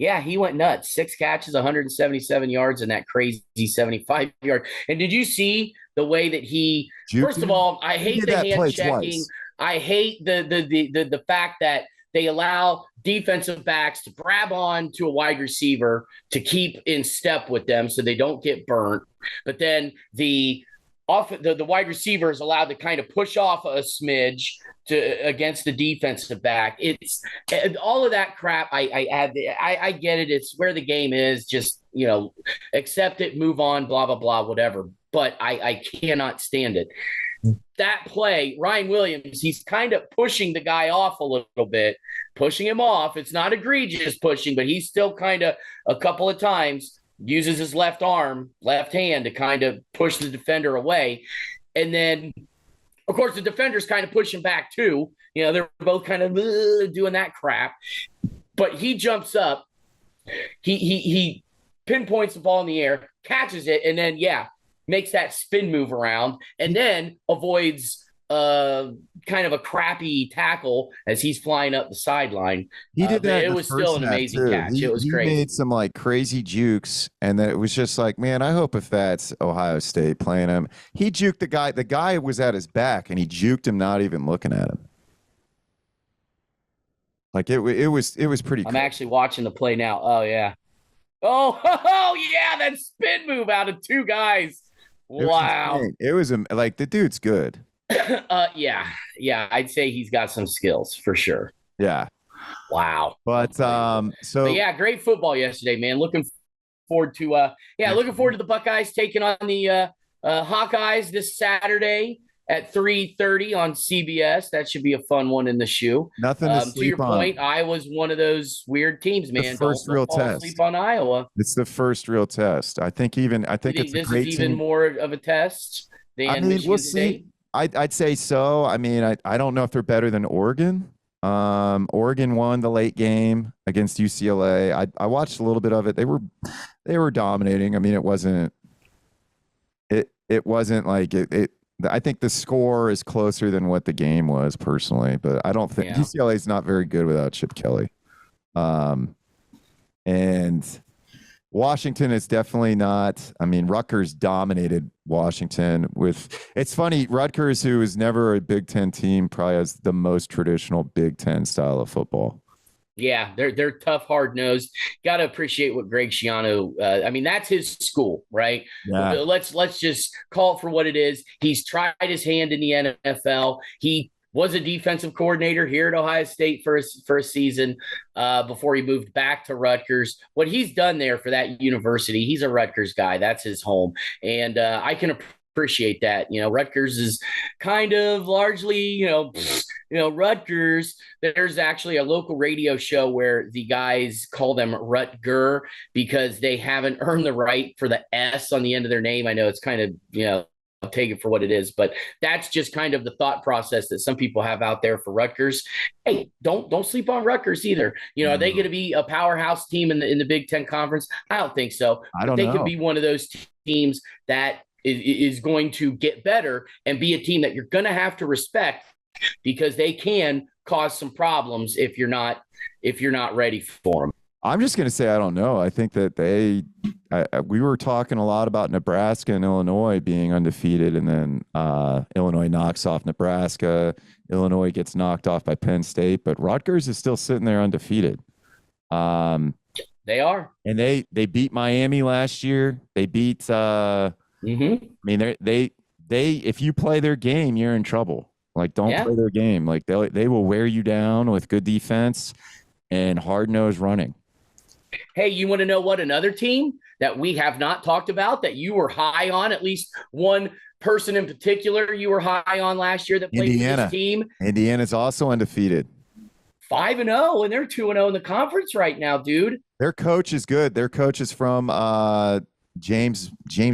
Yeah, he went nuts. 6 catches, 177 yards, and that crazy 75-yard. And did you see the way that he? First of all, I hate the hand checking. Twice. I hate the fact that they allow defensive backs to grab on to a wide receiver to keep in step with them so they don't get burnt. But then the wide receiver is allowed to kind of push off a smidge against the defensive back. It's all of that crap. I get it. It's where the game is. Just, accept it, move on, blah, blah, blah, whatever. But I cannot stand it. That play, Ryan Williams, he's kind of pushing the guy off a little bit, pushing him off. It's not egregious pushing, but he's still kind of a couple of times uses his left hand to kind of push the defender away. And then, of course, the defender's kind of pushing back too. They're both kind of doing that crap. But he jumps up. He pinpoints the ball in the air, catches it, and then, makes that spin move around, and then avoids kind of a crappy tackle as he's flying up the sideline. He did that. It was still an amazing catch. It was great. He made some crazy jukes, and then it was just man, I hope if that's Ohio State playing him, he juked the guy. The guy was at his back, and he juked him, not even looking at him. It was pretty. I'm actually watching the play now. Oh yeah. Oh yeah, that spin move out of 2 guys. Wow. It was the dude's good. Yeah, I'd say he's got some skills for sure. Yeah. Wow. But great football yesterday, man. Looking forward to the Buckeyes taking on the Hawkeyes this Saturday at 3:30 on CBS. That should be a fun one in the shoe. Nothing to sleep to your on. Point, Iowa's one of those weird teams, man. The first real test. Sleep on Iowa. It's the first real test. I think it's a great this is even more of a test than Michigan State. I'd say so. I mean, I don't know if they're better than Oregon. Oregon won the late game against UCLA. I watched a little bit of it. They were dominating. I mean, it wasn't like it. I think the score is closer than what the game was personally, but I don't think UCLA is not very good without Chip Kelly. And Washington is definitely not. I mean, Rutgers dominated Washington with. It's funny, Rutgers, who is never a Big Ten team, probably has the most traditional Big Ten style of football. Yeah, they're tough, hard nosed. Got to appreciate what Greg Schiano. I mean, that's his school, right? Yeah. Let's just call it for what it is. He's tried his hand in the NFL. He was a defensive coordinator here at Ohio State for a season before he moved back to Rutgers. What he's done there for that university, he's a Rutgers guy. That's his home, and I can appreciate that. Rutgers is kind of largely, Rutgers. There's actually a local radio show where the guys call them Rutger because they haven't earned the right for the S on the end of their name. I know it's kind of, I'll take it for what it is, but that's just kind of the thought process that some people have out there for Rutgers. Hey, don't sleep on Rutgers either. Are they going to be a powerhouse team in the Big Ten Conference? I don't think so. I don't know. They could be one of those teams that is going to get better and be a team that you're going to have to respect because they can cause some problems if you're not ready for them. I'm just going to say I don't know. I think that we were talking a lot about Nebraska and Illinois being undefeated, and then Illinois knocks off Nebraska. Illinois gets knocked off by Penn State, but Rutgers is still sitting there undefeated. They are, and they beat Miami last year. They beat. I mean, they if you play their game, you're in trouble. Like, don't play their game. Like they will wear you down with good defense and hard-nosed running. Hey, you want to know what another team that we have not talked about that you were high on, at least one person in particular you were high on last year that played for this team? Indiana's also undefeated. 5-0, and they're 2-0 in the conference right now, dude. Their coach is good. Their coach is from James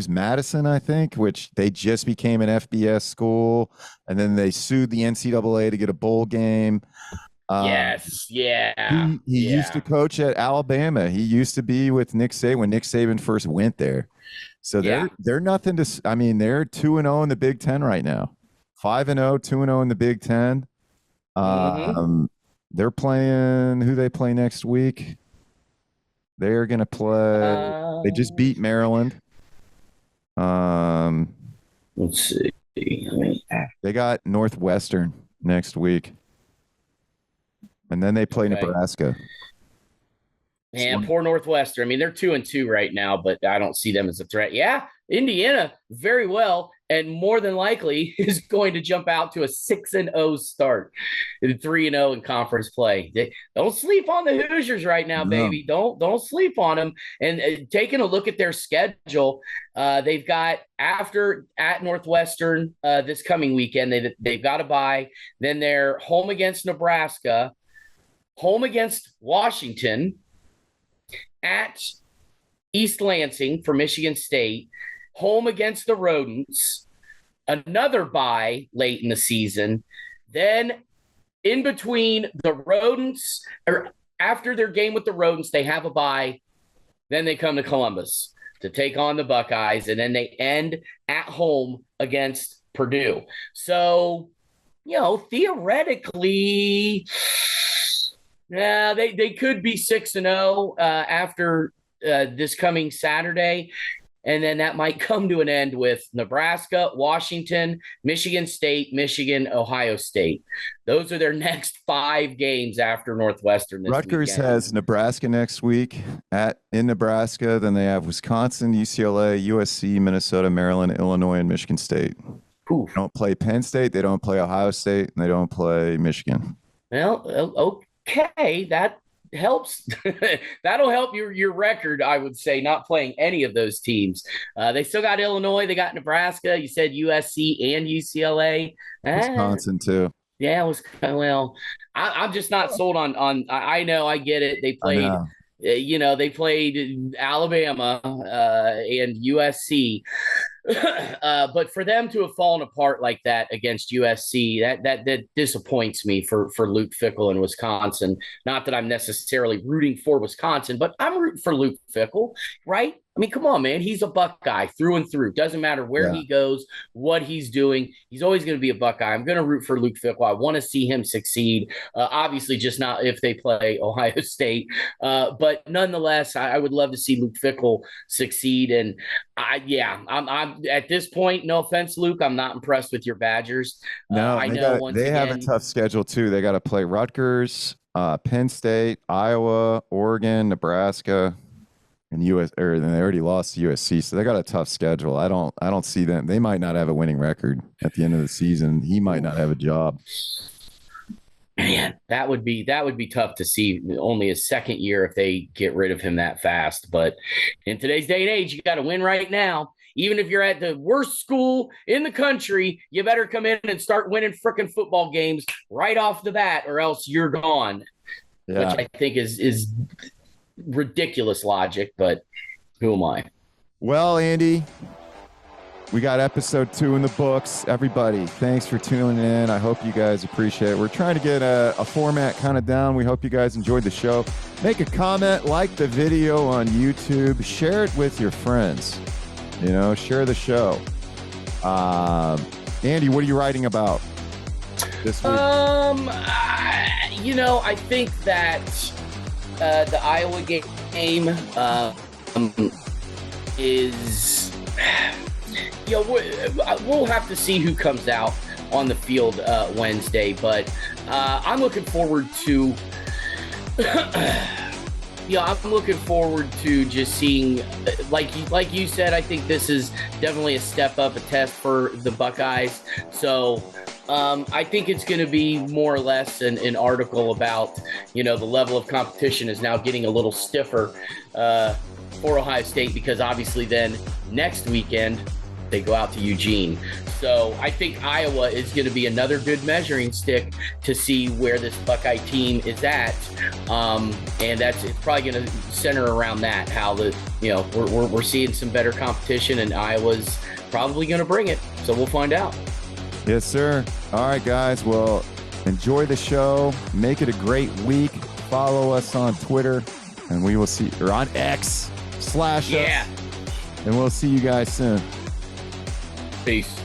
Madison, I think, which they just became an FBS school, and then they sued the NCAA to get a bowl game. Yes, yeah. He used to coach at Alabama. He used to be with Nick Saban when Nick Saban first went there. So they're nothing to. I mean, they're 2-0 in the Big Ten right now. 5-0, 2-0 in the Big Ten. They're playing. Who they play next week? They're gonna play. They just beat Maryland. Let's see. They got Northwestern next week. And then they play Nebraska. Man, poor Northwestern. I mean, they're 2-2 right now, but I don't see them as a threat. Yeah, Indiana, very well, and more than likely is going to jump out to a 6-0 start, and 3-0 in conference play. Don't sleep on the Hoosiers right now, baby. Don't sleep on them. And taking a look at their schedule, they've got at Northwestern this coming weekend. They've got a bye. Then they're home against Nebraska, home against Washington, at East Lansing for Michigan State, home against the Rodents, another bye late in the season. Then in between the Rodents, or after their game with the Rodents, they have a bye. Then they come to Columbus to take on the Buckeyes, and then they end at home against Purdue. So, theoretically, they could be 6-0 after this coming Saturday, and then that might come to an end with Nebraska, Washington, Michigan State, Michigan, Ohio State. Those are their next 5 games after Northwestern this Rutgers weekend. has Nebraska next week in Nebraska. Then they have Wisconsin, UCLA, USC, Minnesota, Maryland, Illinois, and Michigan State. Oof. They don't play Penn State, they don't play Ohio State, and they don't play Michigan. Well, okay, that helps. That'll help your record, I would say, not playing any of those teams. They still got Illinois, they got Nebraska. You said USC and UCLA. Wisconsin too. Yeah, I'm just not sold on. I know, I get it. They played. They played Alabama and USC. But for them to have fallen apart like that against USC, that disappoints me for Luke Fickell in Wisconsin. Not that I'm necessarily rooting for Wisconsin, but I'm rooting for Luke Fickell, right? I mean, come on, man. He's a Buckeye through and through. Doesn't matter where he goes, what he's doing. He's always going to be a Buckeye. I'm going to root for Luke Fickell. I want to see him succeed. Obviously, just not if they play Ohio State. But nonetheless, I would love to see Luke Fickell succeed. And I'm at this point, no offense, Luke, I'm not impressed with your Badgers. No, they have a tough schedule too. They got to play Rutgers, Penn State, Iowa, Oregon, Nebraska. And they already lost to USC, so they got a tough schedule. I don't see them. They might not have a winning record at the end of the season. He might not have a job. Man, that would be tough to see. Only his second year if they get rid of him that fast. But in today's day and age, you got to win right now. Even if you're at the worst school in the country, you better come in and start winning frickin' football games right off the bat, or else you're gone. Yeah. Which I think is ridiculous logic, but who am I? Well, Andy, we got episode 2 in the books. Everybody, thanks for tuning in. I hope you guys appreciate it. We're trying to get a format kind of down. We hope you guys enjoyed the show. Make a comment, like the video on YouTube, share it with your friends. Share the show. Andy, what are you writing about this week? I think that the Iowa game is, we'll have to see who comes out on the field Wednesday, but I'm looking forward to, I'm looking forward to just seeing, like you said, I think this is definitely a step up, a test for the Buckeyes. So I think it's going to be more or less an article about, the level of competition is now getting a little stiffer for Ohio State, because obviously then next weekend they go out to Eugene. So I think Iowa is going to be another good measuring stick to see where this Buckeye team is at. And it's probably going to center around that, how we're seeing some better competition, and Iowa's probably going to bring it. So we'll find out. Yes, sir. All right, guys. Well, enjoy the show. Make it a great week. Follow us on Twitter, and we will see, or on X / us. And we'll see you guys soon. Peace.